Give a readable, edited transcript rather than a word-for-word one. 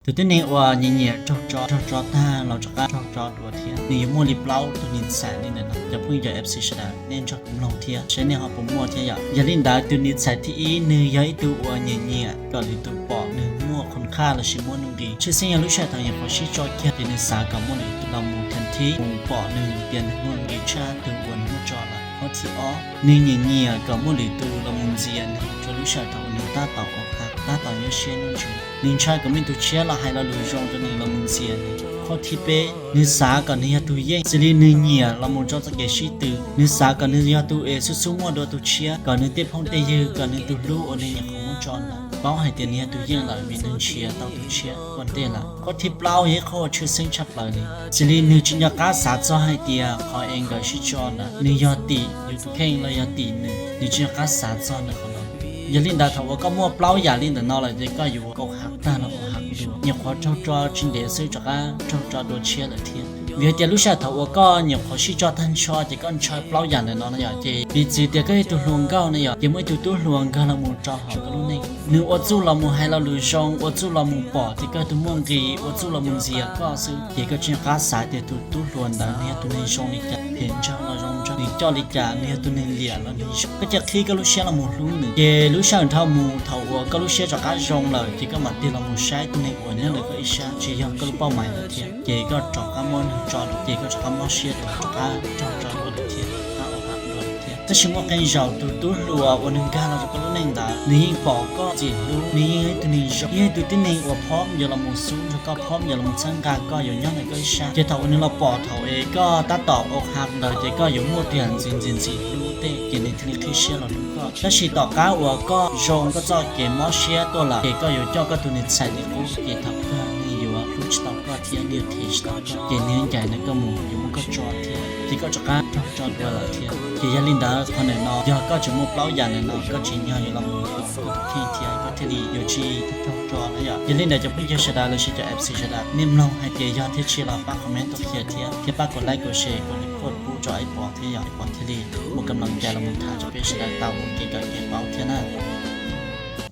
ตัวที่นี่ว่าเนี่ยจอถ้าเราจะการจอตัวเทียนี่มัวลิบเล่าตัวนินแสนนี่นะจะพึ่งจะ FC ชนะเน้นจอกลองเทียเช่นเนี่ยครับผมมัวเทียอย่าลินดาตัวนินแสนที่อีเนื้อตัวว่าเนี่ยก็เลยตัวปอกเนื้อมัวคนค่าละชิมัวนึงดีชื่อเสียงลูกชายทางอย่างพอชี้จอเทียเป็นสากับมัวเลยตัวเรามูทันทีมูปอกนึงเปลี่ยนมัวเกชาตัววันมัวจอละเพราะที่อ๋อเนี่ยก็มัวเลยตัวเรามูเจียนจนลูกชายทางนึงตาต่อออกค่ะตาต่อเยอะเช่นนึงนินชายก็ไม่ตัวเชี่ยละให้เรารู้จงจนเรามุนเสียนี่ข้อที่เป้นิสาก็เนี่ยตัวเย่สิลีเนี่ยเรามุนจอจะเกชิตือนิสาก็เนี่ยตัวสุมัวตัวเชี่ยก็เนี่ยเตพงเตยก็เนี่ยตัวรู้อันนี้ของมุนจอนละเป้าให้เตเนี่ยตัวเย่เรามีนึงเชี่ยตัวเชี่ยคนเตละข้อที่เปล่าเย่ข้อชื่อซึ่งชับเลยนี่สิลีนี่จินยากาสาจะให้เตียขอเองก็ชิจอนละนี่ยอตีอยู่ทุกแห่งเลยยอตีนึงนี่จินยากาสาจะนะคนอย่าลินดาถ้าว่าก็มัวเปล่าอย่าลินแต่นอเลยจะก็อยู่ก็หักตาเราหักดูเนี่ยขอจอจินเดซื้อจากจอโดเชียเลยทีเวียเดียลูกชายถ้าว่าก็เนี่ยขอชี้จอท่านชอจะก็ชอยเปล่าอย่างแต่นอนะอย่าเจปีจีเดียก็ให้ตัวหลวงเก้านะอย่ายังไม่ตัวหลวงก็เรามูจอหอก็รู้นี่นึกว่าจู่เรามูให้เราลุยจงว่าจู่เรามูปอที่ก็ตัวม่วงกีว่าจู่เรามูเสียก็ซื้อเดียก็จินกาสายเดียตัวหลวงแต่เนี่ยตัวนี้จงนี่จะเห็นจอเราจงนี่จอลิจ่าเนี่ยตัวนี้เหลี่ยแล้วนี่ก็จะขี้ก็ลูกเชียเรามูรู้หนึ่งเจลูกชายเท่ามูเท่าว่าก็ลูกเชียจากการจงเลยที่ก็มาตีเรามูใช้ตัวนี้วันนี้เลยก็อิชาเจียก็รู้เป้าหมายเลยทีเจก็จากการมองจอเจก็จากการมองเชียจากการจอเลยทีข้าออกหักเลยทีแต่ชิมว่ากันยาวตัวรัววันนึงการเราจะก็รู้นึงได้นี่ปอกก็จีรู้นี่ตัวนี้จบนี่ตัวที่นี่ว่าพร้อมอย่าเรามูสู้แล้วก็พร้อมอย่าเรามูสังการก็อยู่ยังไงก็อิชาเจถ้าวันนึงเราปอกเท่าเอก็ตัดต่อออกหักเลยเจก็อยู่มั่วเปลี่ยนจริงรู้เตะเจนี่ที่นี่คือเชียเราดูก็ถ้าชีต่อก้าวก็จงก็จะเกมมอเชียตัวละเจก็อยู่เจ้าก็ตัวนี้ใส่ในกูเจทับก็นี่อยู่ว่ารู้ต่อก็เทียนเดียวทีต่อก็เจนี่ใหญ่ในก็มูอยู่มันก็จอเทียนที่ก็จะการจอตัวละเทียนเจยาลินดาคนไหนนอยาก็จะมุกเล่าอย่างไหนนอก็จีนยาอยู่ลำมูก็ที่เทียนก็เทลีอยู่ชีจอแล้วยาลินดาจะไม่ยาชดาเลยชีจะ FC ชดานิ่มลงให้เทียยาเทียชีลาป้าคอมเมนต์ตัวเทียที่ป้ากดไลค์กดแชร์กดรีพอร์ตผู้จอยปอเทียปอเทลีมุกกำลังใจละมุนทาจะเป็นชดาเต่าเกี่ยวกับเกี่ยวกับเทียน่า